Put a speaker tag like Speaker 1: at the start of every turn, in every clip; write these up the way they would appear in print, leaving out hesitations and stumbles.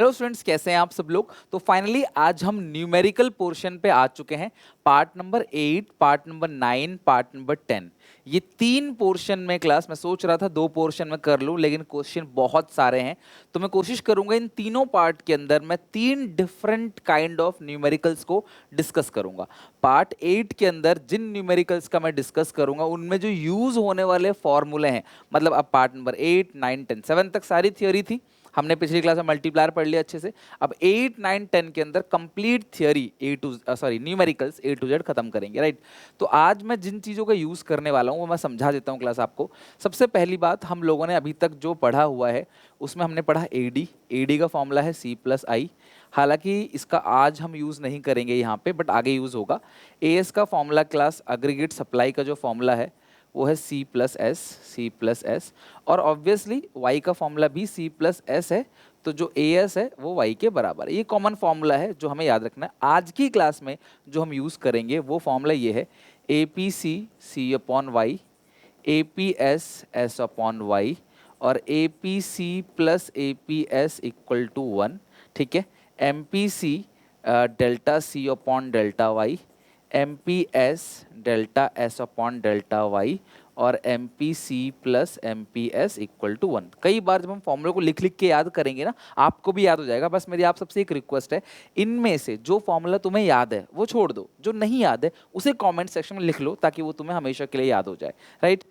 Speaker 1: Hello students, कैसे हैं आप सब लोग। तो फाइनली आज हम न्यूमेरिकल पोर्शन पे आ चुके हैं। Part number 8, part number 9, part number 10। ये तीन पोर्शन में क्लास मैं सोच रहा था दो पोर्शन में कर लूं, लेकिन क्वेश्चन बहुत सारे हैं तो मैं कोशिश करूंगा इन तीनों पार्ट के अंदर मैं तीन डिफरेंट काइंड ऑफ न्यूमेरिकल्स को डिस्कस करूंगा। पार्ट 8 के अंदर जिन न्यूमेरिकल्स का मैं डिस्कस करूंगा उनमें जो यूज होने वाले फॉर्मूले हैं, मतलब अब पार्ट नंबर 8, 9, 10, 7 तक सारी थ्योरी थी, हमने पिछली क्लास में मल्टीप्लायर पढ़ लिया अच्छे से। अब 8, 9, 10 के अंदर complete theory numericals A to Z खत्म करेंगे, राइट। तो आज मैं जिन चीज़ों का यूज़ करने वाला हूँ वो मैं समझा देता हूँ क्लास आपको। सबसे पहली बात, हम लोगों ने अभी तक जो पढ़ा हुआ है उसमें हमने पढ़ा एडी। एडी का फॉर्मूला है C+I। हालांकि इसका आज हम यूज़ नहीं करेंगे यहाँ पे, बट आगे यूज़ होगा। एएस का फॉर्मूला क्लास अग्रीगेट सप्लाई का जो फॉर्मूला है वो है C+S। और ऑब्वियसली y का फॉर्मूला भी C+S है, तो जो AS है वो y के बराबर है। ये कॉमन फॉर्मूला है जो हमें याद रखना है। आज की क्लास में जो हम यूज़ करेंगे वो फॉर्मूला ये है APC C/Y, APS S/Y और APC plus APS equal to 1। ठीक है। MPC डेल्टा C/डेल्टा Y, MPS डेल्टा S/डेल्टा Y और MPC plus MPS equal to 1। कई बार जब हम फॉर्मूले को लिख लिख के याद करेंगे ना, आपको भी याद हो जाएगा। बस मेरी आप सबसे एक रिक्वेस्ट है, इनमें से जो फॉर्मूला तुम्हें याद है वो छोड़ दो, जो नहीं याद है उसे कमेंट सेक्शन में लिख लो ताकि वो तुम्हें हमेशा के लिए याद हो जाए, राइट।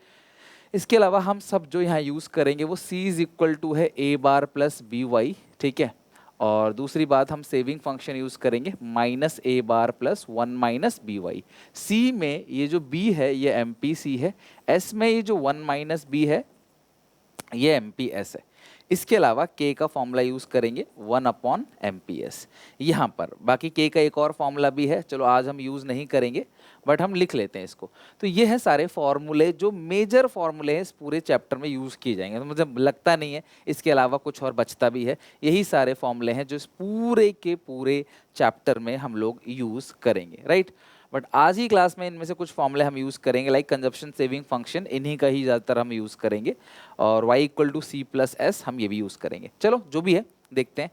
Speaker 1: इसके अलावा हम सब जो यहाँ यूज़ करेंगे वो C इज इक्वल टू है A बार प्लस BY। ठीक है। और दूसरी बात, हम सेविंग फंक्शन यूज़ करेंगे -A bar plus 1 - BY। C में ये जो B है ये MPC है, S में ये जो 1 - B है ये MPS है। इसके अलावा K का फॉर्मूला यूज़ करेंगे 1/MPS यहाँ पर। बाकी K का एक और फॉर्मूला भी है, चलो आज हम यूज़ नहीं करेंगे बट हम लिख लेते हैं इसको। तो ये है सारे फॉर्मूले जो मेजर फॉर्मूले हैं इस पूरे चैप्टर में यूज़ किए जाएंगे। तो मुझे लगता नहीं है इसके अलावा कुछ और बचता भी है। यही सारे फॉर्मूले हैं जो इस पूरे के पूरे चैप्टर में हम लोग यूज़ करेंगे, राइट। बट आज ही क्लास में इनमें से कुछ फॉर्मूले हम यूज़ करेंगे, लाइक कंजप्शन सेविंग फंक्शन, इन्हीं का ही ज़्यादातर हम यूज़ करेंगे। और y इक्वल टू C+S हम ये भी यूज़ करेंगे। चलो जो भी है देखते हैं।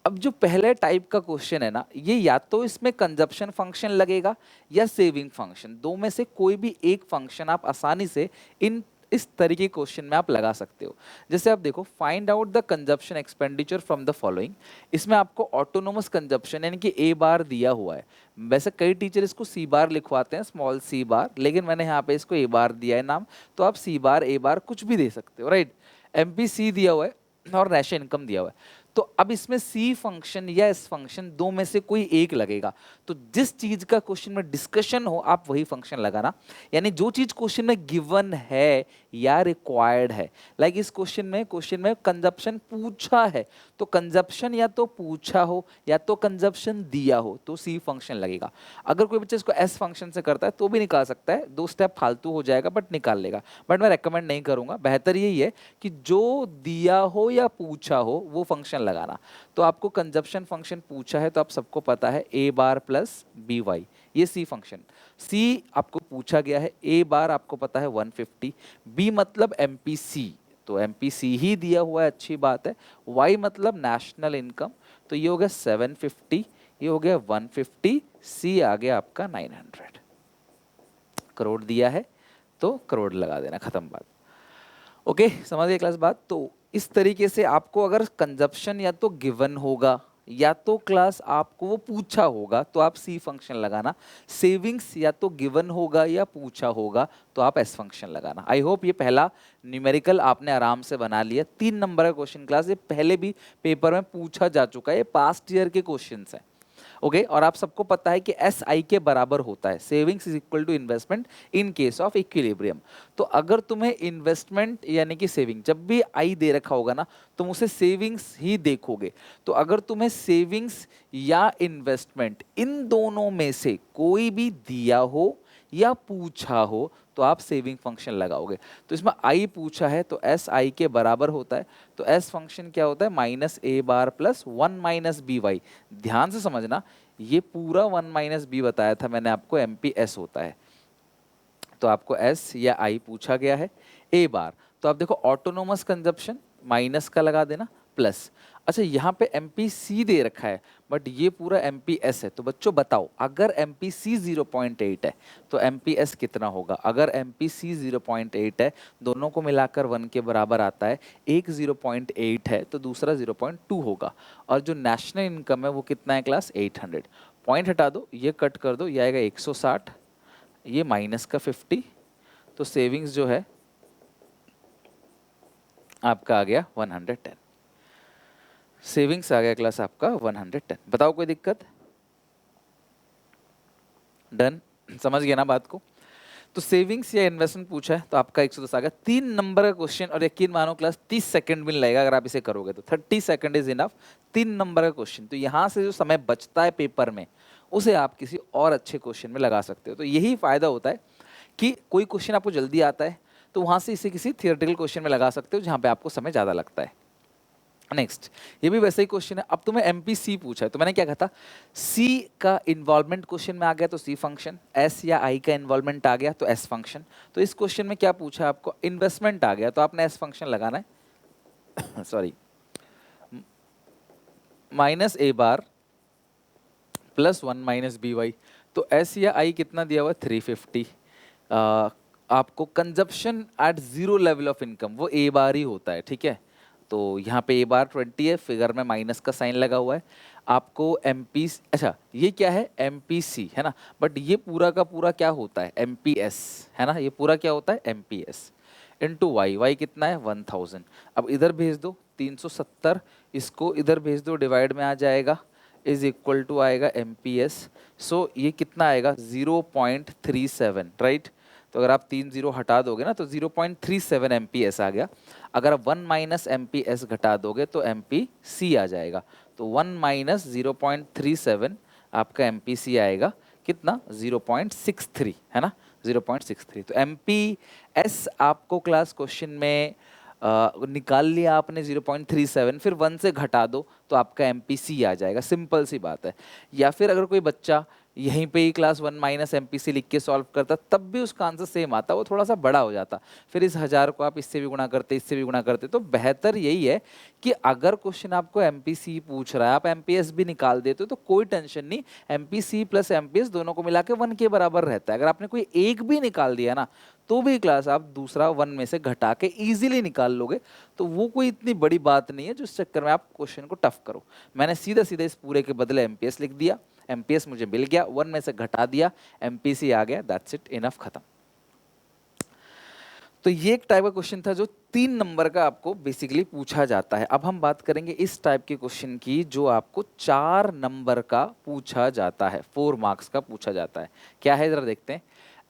Speaker 1: अब जो पहले टाइप का क्वेश्चन है ना, ये या तो इसमें कंजप्शन फंक्शन लगेगा या सेविंग फंक्शन, दो में से कोई भी एक फंक्शन आप आसानी से इन इस तरीके के क्वेश्चन में आप लगा सकते हो। जैसे आप देखो, find out the consumption expenditure from the following. इसमें आपको ऑटोनोमस कंजप्शन यानी कि A बार दिया हुआ है। वैसे कई टीचर इसको C बार लिखवाते हैं, स्मॉल C बार, लेकिन मैंने यहाँ पे इसको A बार दिया है नाम, तो आप C बार A बार कुछ भी दे सकते हो, राइट। MPC दिया हुआ है और नेशनल इनकम दिया हुआ है। तो अब इसमें C फंक्शन या S फंक्शन दो में से कोई एक लगेगा। तो जिस चीज का क्वेश्चन में डिस्कशन हो आप वही फंक्शन लगाना। यानी जो चीज क्वेश्चन में गिवन है या रिक्वायर्ड है, लाइक इस क्वेश्चन में कंजप्शन पूछा है, तो कंजप्शन या तो पूछा हो या तो कंजप्शन दिया हो तो C फंक्शन लगेगा। अगर कोई बच्चा इसको S फंक्शन से करता है तो भी निकाल सकता है, 2 स्टेप फालतू हो जाएगा बट निकाल लेगा। बट मैं रेकमेंड नहीं करूंगा, बेहतर यही है कि जो दिया हो या पूछा हो वो फंक्शन लगाना। तो आपको कंजप्शन फंक्शन पूछा है तो आप सबको पता है A बार प्लस BY, ये C फंक्शन। C आपको पूछा गया है, A बार आपको पता है 150, B मतलब MPC, तो MPC ही दिया हुआ है, अच्छी बात है। Y मतलब नेशनल इनकम, तो ये हो गया 750, ये हो गया 150, C आ गया आपका 900। करोड़ दिया है तो करोड़ लगा देना, खत्म बात। ओके, समझ गए क्लास बात। तो इस तरीके से आपको अगर कंजप्शन या तो गिवन होगा या तो क्लास आपको वो पूछा होगा तो आप C फंक्शन लगाना। सेविंग्स या तो गिवन होगा या पूछा होगा तो आप S फंक्शन लगाना। आई होप ये पहला न्यूमेरिकल आपने आराम से बना लिया। 3 नंबर का क्वेश्चन क्लास, ये पहले भी पेपर में पूछा जा चुका है, ये पास्ट ईयर के क्वेश्चन हैं। ओके, और आप सबको पता है कि SI के बराबर होता है, savings is equal to investment in case of equilibrium. तो अगर तुम्हें इन्वेस्टमेंट यानी कि सेविंग जब भी I दे रखा होगा ना, तुम उसे सेविंग्स ही देखोगे। तो अगर तुम्हें सेविंग्स या इन्वेस्टमेंट इन दोनों में से कोई भी दिया हो या पूछा हो तो आप सेविंग फंक्शन लगाओगे। तो इसमें I पूछा है तो S I के बराबर होता है, तो S फंक्शन क्या होता है -A बार प्लस 1 - BY। ध्यान से समझना, ये पूरा 1 - B बताया था मैंने आपको, MPS होता है। तो आपको S या I पूछा गया है। A बार तो आप देखो ऑटोनोमस कंजप्शन माइनस का लगा देना, प्लस, अच्छा यहाँ पे MPC दे रखा है बट ये पूरा MPS है, तो बच्चों बताओ अगर MPC 0.8 है तो MPS कितना होगा? अगर MPC 0.8 है, दोनों को मिलाकर 1 के बराबर आता है, एक 0.8 है तो दूसरा 0.2 होगा, और जो नेशनल इनकम है वो कितना है क्लास? 800। पॉइंट हटा दो, ये कट कर दो, ये आएगा 160, ये माइनस का 50, तो सेविंग्स जो है आपका आ गया 110। सेविंग्स आ गया क्लास आपका 110। बताओ कोई दिक्कत? डन, समझ गया ना बात को? तो सेविंग्स या इन्वेस्टमेंट पूछा है तो आपका 110 आ गया। 3 नंबर का क्वेश्चन, और यकीन मानो क्लास 30 सेकंड भी नहीं लगेगा अगर आप इसे करोगे तो, 30 सेकंड इज इनफ। 3 नंबर का क्वेश्चन, तो यहाँ से जो समय बचता है पेपर में उसे आप किसी और अच्छे क्वेश्चन में लगा सकते हो। तो यही फायदा होता है कि कोई क्वेश्चन आपको जल्दी आता है तो वहां से इसे किसी थियोरेटिकल क्वेश्चन में लगा सकते हो जहां पे आपको समय ज्यादा लगता है। नेक्स्ट, ये भी वैसे ही क्वेश्चन है। अब तुम्हें MPC पूछा है तो मैंने क्या कहा था, C का इन्वॉल्वमेंट क्वेश्चन में आ गया तो C फंक्शन, S या I का इन्वॉल्वमेंट आ गया तो S फंक्शन। तो इस क्वेश्चन में क्या पूछा आपको, इन्वेस्टमेंट आ गया तो आपने S फंक्शन लगाना है sorry, minus A bar plus 1 minus BY, तो S या I कितना दिया हुआ है? 350। आपको consumption at zero level of income वो A बार ही होता है, ठीक है? तो यहाँ पे A बार 20 है, फिगर में माइनस का साइन लगा हुआ है। आपको MP, अच्छा ये क्या है? MPC है ना, बट ये पूरा का पूरा क्या होता है? MPS है ना, ये पूरा क्या होता है? MPS इंटू वाई कितना है? 1000। अब इधर भेज दो 370, इसको इधर भेज दो, डिवाइड में आ जाएगा, इज इक्वल टू आएगा MPS। सो ये कितना आएगा? 0.37, राइट? तो अगर आप 3 जीरो हटा दोगे ना तो 0.37 MPS आ गया। अगर आप 1 माइनस MPS घटा दोगे तो MPC आ जाएगा। तो 1 माइनस 0.37 आपका MPC आएगा कितना? 0.63 है ना, 0.63। तो MPS आपको क्लास क्वेश्चन में निकाल लिया आपने 0.37, फिर 1 से घटा दो तो आपका MPC आ जाएगा। सिंपल सी बात है। या फिर अगर कोई बच्चा यहीं पे ही क्लास 1 माइनस MPC लिख के सॉल्व करता तब भी उसका आंसर सेम आता, वो थोड़ा सा बड़ा हो जाता, फिर इस 1000 को आप इससे भी गुणा करते, इससे भी गुणा करते। तो बेहतर यही है कि अगर क्वेश्चन आपको MPC पूछ रहा है, आप MPS भी निकाल देते हो तो कोई टेंशन नहीं, MPC प्लस MPS दोनों को मिला के 1 के बराबर रहता है। अगर आपने कोई एक भी निकाल दिया ना तो भी क्लास आप दूसरा 1 में से घटा के इजीली निकाल लोगे। तो वो कोई इतनी बड़ी बात नहीं है जो इस चक्कर में आप क्वेश्चन को टफ करो। मैंने सीधा सीधा इस पूरे के बदले MPS लिख दिया, MPS मुझे मिल गया, 1 में से घटा दिया, MPC आ गया, दैट्स इट, इनफ, खत्म। तो ये एक टाइप का क्वेश्चन था जो 3 नंबर का आपको बेसिकली पूछा जाता है। अब हम बात करेंगे इस टाइप के क्वेश्चन की जो आपको 4 नंबर का पूछा जाता है, 4 मार्क्स का पूछा जाता है। क्या है जरा देखते हैं।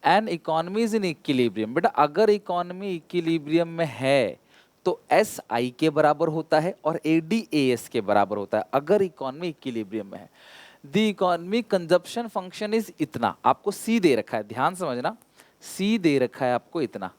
Speaker 1: An economy is in equilibrium, बेटा अगर इकोनॉमी इक्विलिब्रियम में है तो SI के बराबर होता है और ADAS के बराबर होता है, अगर इकोनॉमी इक्विलिब्रियम में है। The economy consumption function is इतना, आपको C दे रखा है, ध्यान समझना, C दे रखा है आपको इतना।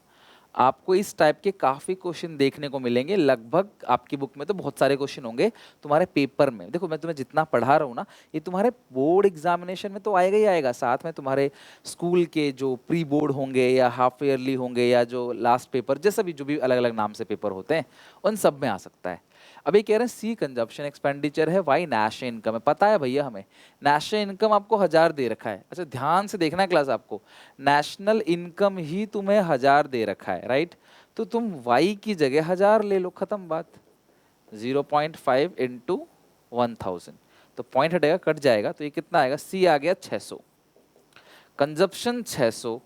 Speaker 1: आपको इस टाइप के काफ़ी क्वेश्चन देखने को मिलेंगे, लगभग आपकी बुक में तो बहुत सारे क्वेश्चन होंगे, तुम्हारे पेपर में देखो मैं तुम्हें जितना पढ़ा रहा हूँ ना, ये तुम्हारे बोर्ड एग्जामिनेशन में तो आएगा ही आएगा, साथ में तुम्हारे स्कूल के जो प्री बोर्ड होंगे या हाफ ईयरली होंगे या जो लास्ट पेपर, जैसा भी जो भी अलग अलग नाम से पेपर होते हैं उन सब में आ सकता है। अब ये कह रहे हैं C कंजप्शन एक्सपेंडिचर है, Y नेशनल इनकम है। पता है भैया हमें नेशनल इनकम आपको 1000 दे रखा है। अच्छा ध्यान से देखना है क्लास, आपको नेशनल इनकम ही तुम्हें 1000 दे रखा है, राइट? तो तुम Y की जगह 1000 ले लो, खत्म बात। 0.5 इंटू 1000, तो पॉइंट हटेगा, कट जाएगा, तो ये कितना आएगा? C आ गया 600, कंजप्शन 600,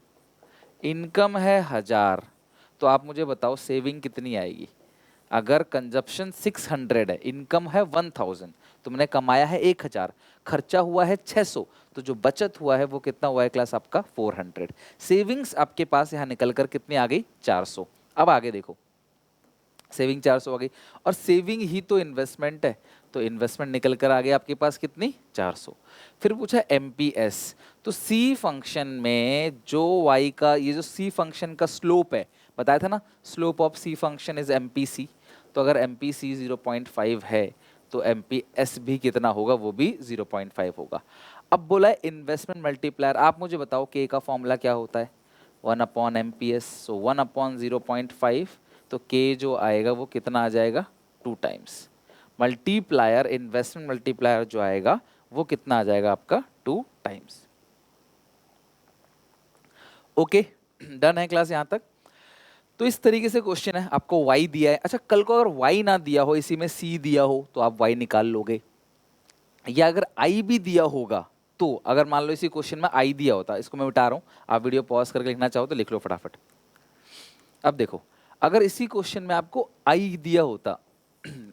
Speaker 1: इनकम है 1000, तो आप मुझे बताओ सेविंग कितनी आएगी? अगर कंजप्शन 600 है, इनकम है 1000, तुमने कमाया है 1000, खर्चा हुआ है 600, तो जो बचत हुआ है वो कितना हुआ है क्लास आपका? 400। सेविंग्स आपके पास यहाँ निकल कर कितनी आ गई? 400। अब आगे देखो, सेविंग 400 आ गई, और सेविंग ही तो इन्वेस्टमेंट है, तो इन्वेस्टमेंट निकल कर आ गया आपके पास कितनी? 400। फिर पूछा MPS, तो C फंक्शन में जो Y का, ये जो C फंक्शन का स्लोप है, बताया था ना, slope of C function is MPC, तो अगर MPC 0.5 है तो MPS भी कितना होगा? वो भी 0.5 होगा। अब बोला है इन्वेस्टमेंट मल्टीप्लायर, आप मुझे बताओ K का फॉर्मूला क्या होता है? 1/MPS, सो 1/0.5, तो K जो आएगा वो कितना आ जाएगा? 2 टाइम्स। मल्टीप्लायर, इन्वेस्टमेंट मल्टीप्लायर जो आएगा वो कितना आ जाएगा आपका 2 टाइम्स। ओके, डन है क्लास यहाँ तक। तो इस तरीके से क्वेश्चन है, आपको y दिया है। अच्छा, कल को अगर y ना दिया हो, इसी में c दिया हो तो आप y निकाल लोगे, या अगर i भी दिया होगा तो, अगर मान लो इसी क्वेश्चन में i दिया होता, इसको मैं मिटा रहा हूँ, आप वीडियो पॉज करके लिखना चाहो तो लिख लो फटाफट। अब देखो, अगर इसी क्वेश्चन में आपको i दिया होता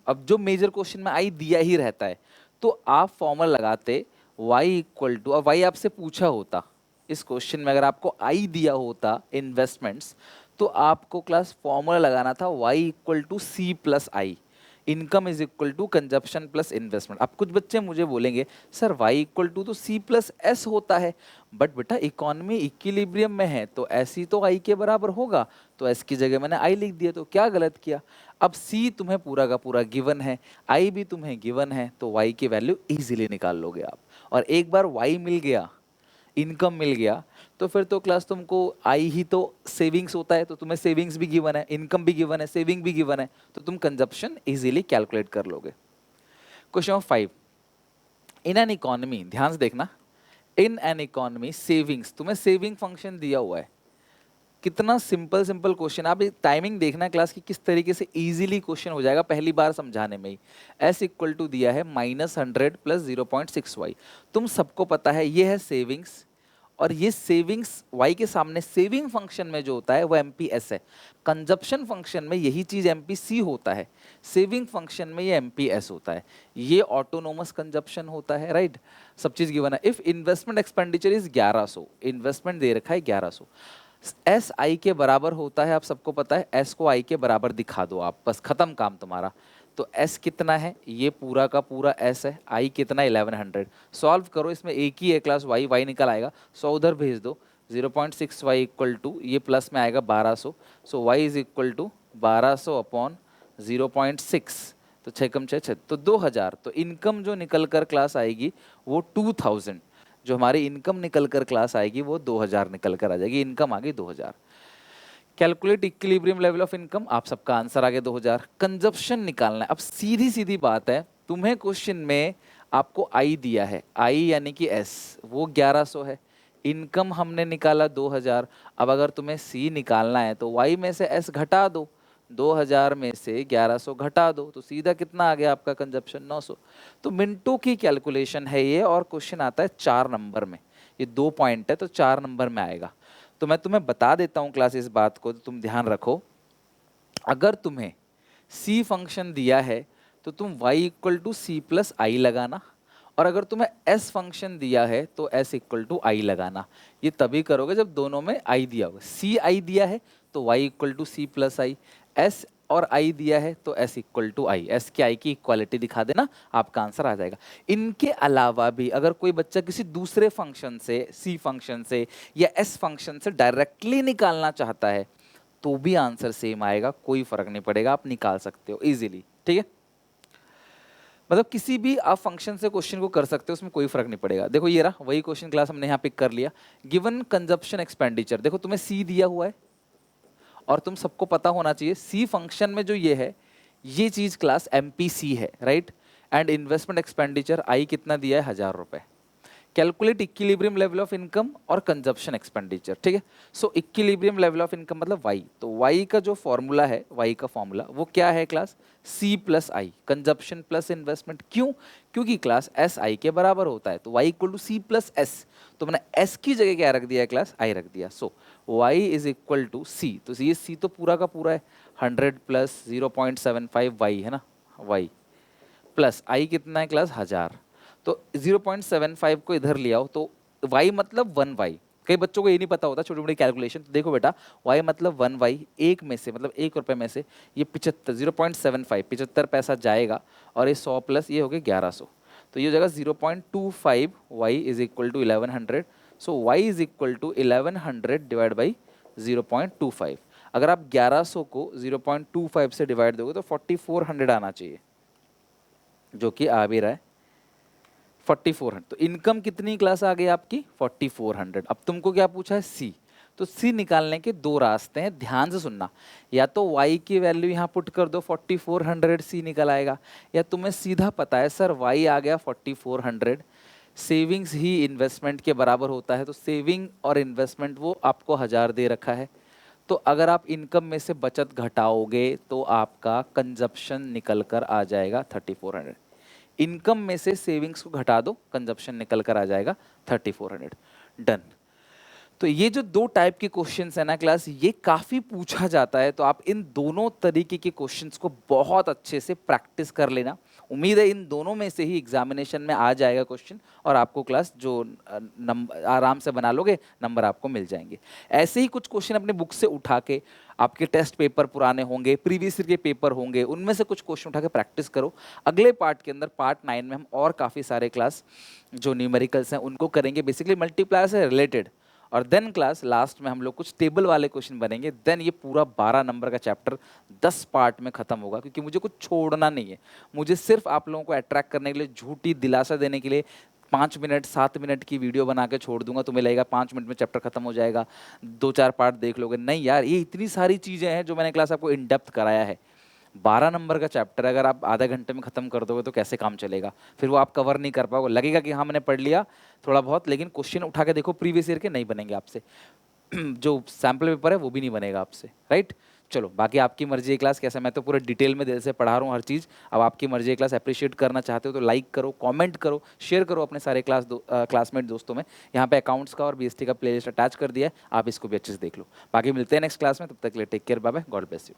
Speaker 1: अब जो मेजर क्वेश्चन में i दिया ही रहता है, तो आप फॉर्मूला लगाते y इक्वल टू, और y आपसे पूछा होता, इस क्वेश्चन में अगर आपको i दिया होता इन्वेस्टमेंट्स, तो आपको क्लास फॉर्मूला लगाना था y equal to C plus I, income is equal to consumption plus investment. अब कुछ बच्चे मुझे बोलेंगे सर y इक्वल टू तो c प्लस एस होता है, बट बेटा इकोनॉमी इक्विलिब्रियम में है तो s ही तो i के बराबर होगा, तो s की जगह मैंने i लिख दिया, तो क्या गलत किया। अब c तुम्हें पूरा का पूरा गिवन है, i भी तुम्हें गिवन है, तो y की वैल्यू इजीली निकाल लोगे आप। और एक बार y मिल गया, इनकम मिल गया, तो फिर तो क्लास तुमको आई ही तो सेविंग्स होता है, तो तुम्हें सेविंग्स भी गिवन है, इनकम भी गिवन है, सेविंग भी गिवन है, तो तुम कंजप्शन इजीली कैलकुलेट कर लोगे। Question number 5, in an economy, ध्यान से देखना, इन एन इकोनॉमी सेविंग्स, तुम्हें सेविंग फंक्शन दिया हुआ है। कितना सिंपल सिंपल क्वेश्चन, आप टाइमिंग देखना क्लास की किस तरीके से इजीली क्वेश्चन हो जाएगा पहली बार समझाने में ही। s इक्वल टू दिया है -100 प्लस 0.6y, तुम सबको पता है ये है सेविंग्स, और ये सेविंग्स y के सामने सेविंग फंक्शन में जो होता है वो MPS है, कंजप्शन फंक्शन में यही चीज MPC होता है, सेविंग फंक्शन में ये MPS होता है, ये ऑटोनोमस कंजप्शन होता है, राइट। सब चीज गिवन है। If investment expenditure is 1100, investment दे रखा है 1100, एस आई के बराबर होता है, आप सबको पता है, एस को आई के बराबर दिखा दो आप, बस खत्म काम तुम्हारा। तो एस कितना है, ये पूरा का पूरा एस है, आई कितना 1100, सॉल्व करो, इसमें एक ही है क्लास वाई, वाई निकल आएगा, 100 उधर भेज दो, 0.6 वाई इक्वल टू, ये प्लस में आएगा 1200, so Y is equal to 1200 upon 0.6, तो 6 कम 6 तो 2000, तो इनकम जो निकल कर क्लास आएगी वो 2000, जो हमारी इनकम निकल कर क्लास आएगी वो 2000 निकल कर आ जाएगी, इनकम आ गई 2000। Calculate equilibrium level of income, आप सबका आंसर आ गया 2000। कंजप्शन निकालना है, अब सीधी सीधी बात है, तुम्हें क्वेश्चन में आपको आई दिया है, आई यानी कि एस वो 1100 है, इनकम हमने निकाला 2000, अब अगर तुम्हें सी निकालना है तो वाई में से एस घटा दो, 2000 में से 1100 घटा दो, तो सीधा कितना आ गया आपका कंजप्शन 900। तो मिनटों की कैलकुलेशन है ये, और क्वेश्चन आता है 4 नंबर में, ये 2 पॉइंट है तो 4 नंबर में आएगा। तो मैं तुम्हें बता देता हूं क्लास इस बात को, तो तुम ध्यान रखो, अगर तुम्हें सी फंक्शन दिया है तो तुम y equal to C plus I लगाना, और अगर तुम्हें s फंक्शन दिया है तो s इक्वल टू आई लगाना। ये तभी करोगे जब दोनों में i दिया होगा, c i दिया है तो y equal to C plus I, s और i दिया है तो s equal to I, s के i की इक्वालिटी दिखा देना, आपका आंसर आ जाएगा। इनके अलावा भी अगर कोई बच्चा किसी दूसरे फंक्शन से, c फंक्शन से या s फंक्शन से डायरेक्टली निकालना चाहता है तो भी आंसर सेम आएगा, कोई फर्क नहीं पड़ेगा, आप निकाल सकते हो इजीली, ठीक है। मतलब किसी भी आप फंक्शन से क्वेश्चन को कर सकते हो, उसमें कोई फर्क नहीं पड़ेगा। देखो ये रहा वही क्वेश्चन क्लास, हमने यहाँ पिक कर लिया, गिवन कंजप्शन एक्सपेंडिचर, देखो तुम्हें सी दिया हुआ है और तुम सबको पता होना चाहिए सी फंक्शन में जो ये है, ये चीज क्लास MPC है, राइट। एंड इन्वेस्टमेंट एक्सपेंडिचर आई कितना दिया है 1000 रुपए। Calculate equilibrium level of income और कंजप्शन एक्सपेंडिचर, ठीक है। सो इक्विलिब्रियम लेवल ऑफ इनकम मतलब वाई, तो वाई का जो फॉर्मूला है, वाई का फॉर्मूला वो क्या है क्लास, सी प्लस आई, कंजप्शन प्लस इन्वेस्टमेंट। क्यों, क्योंकि क्लास एस आई के बराबर होता है, तो Y equal to C plus S, तो मैंने एस की जगह क्या रख दिया क्लास, आई रख दिया। सो वाई इज इक्वल टू सी, तो ये सी तो पूरा का पूरा है 100 प्लस 0.75 वाई है ना, वाई प्लस आई कितना है क्लास 1000, तो 0.75 को इधर ले आओ, तो y मतलब 1y, कई बच्चों को ये नहीं पता होता छोटी मोटी कैलकुलेशन, तो देखो बेटा y मतलब 1y, एक में से मतलब 1 रुपए में से ये 75, 0.75 75 पैसा जाएगा, और ये 100 प्लस ये हो गया 1100, तो ये हो जाएगा 0.25 y is equal to 1100। So y is equal to 1100 divide by 0.25। अगर आप 1100 को 0.25 से डिवाइड दोगे तो 4400 आना चाहिए, जो कि आ भी रहा है 4400। तो इनकम कितनी क्लास आ गई आपकी 4400। अब तुमको क्या पूछा है सी, तो सी निकालने के दो रास्ते हैं, ध्यान से सुनना। या तो y की वैल्यू यहाँ पुट कर दो 4400, सी निकल आएगा। या तुम्हें सीधा पता है सर y आ गया 4400, सेविंग्स ही इन्वेस्टमेंट के बराबर होता है, तो सेविंग और इन्वेस्टमेंट वो आपको 1000 दे रखा है। तो अगर आप इनकम में से बचत घटाओगे तो आपका कंजप्शन निकल कर आ जाएगा 3400। इनकम में से सेविंग्स को घटा दो, कंजप्शन निकल कर आ जाएगा 3400। डन। तो ये जो दो टाइप के क्वेश्चंस है ना क्लास, ये काफी पूछा जाता है, तो आप इन दोनों तरीके के क्वेश्चंस को बहुत अच्छे से प्रैक्टिस कर लेना। उम्मीद है इन दोनों में से ही एग्जामिनेशन में आ जाएगा क्वेश्चन, और आपको क्लास जो नंबर आराम से बना लोगे, नंबर आपको मिल जाएंगे। ऐसे ही कुछ क्वेश्चन अपने बुक से उठा के, आपके टेस्ट पेपर पुराने होंगे, प्रीवियस ईयर के पेपर होंगे, उनमें से कुछ क्वेश्चन उठा के प्रैक्टिस करो। अगले पार्ट के अंदर, पार्ट 9 में हम और काफ़ी सारे क्लास जो न्यूमेरिकल्स हैं उनको करेंगे, बेसिकली मल्टीप्लायर से रिलेटेड। और देन क्लास लास्ट में हम लोग कुछ टेबल वाले क्वेश्चन बनेंगे। देन ये पूरा 12 नंबर का चैप्टर 10 पार्ट में खत्म होगा, क्योंकि मुझे कुछ छोड़ना नहीं है। मुझे सिर्फ आप लोगों को अट्रैक्ट करने के लिए, झूठी दिलासा देने के लिए 5 मिनट 7 मिनट की वीडियो बना के छोड़ दूंगा, तुम्हें लगेगा 5 मिनट में चैप्टर खत्म हो जाएगा, 2-4 पार्ट देख लोगे। नहीं यार, ये इतनी सारी चीज़ें हैं जो मैंने क्लास आपको इन डेप्थ कराया है। 12 नंबर का चैप्टर अगर आप आधे घंटे में खत्म कर दोगे तो कैसे काम चलेगा? फिर वो आप कवर नहीं कर पाओगे, लगेगा कि हाँ मैंने पढ़ लिया थोड़ा बहुत, लेकिन क्वेश्चन उठा के देखो प्रीवियस ईयर के, नहीं बनेंगे आपसे। जो सैम्पल पेपर है वो भी नहीं बनेगा आपसे, राइट? चलो, बाकी आपकी मर्जी है क्लास कैसा, मैं तो पूरे डिटेल में दिल से पढ़ा रहा हूँ हर चीज़। अब आपकी मर्जी है क्लास, अप्रिशिएट करना चाहते हो तो लाइक करो, कमेंट करो, शेयर करो अपने सारे क्लासमेट दोस्तों में। यहाँ पे अकाउंट्स का और बीएसटी का प्लेलिस्ट अटैच कर दिया है, आप इसको भी अच्छे से देख लो। बाकी मिलते हैं नेक्स्ट क्लास में, तब तक के लिए take care, bye bye, God bless you.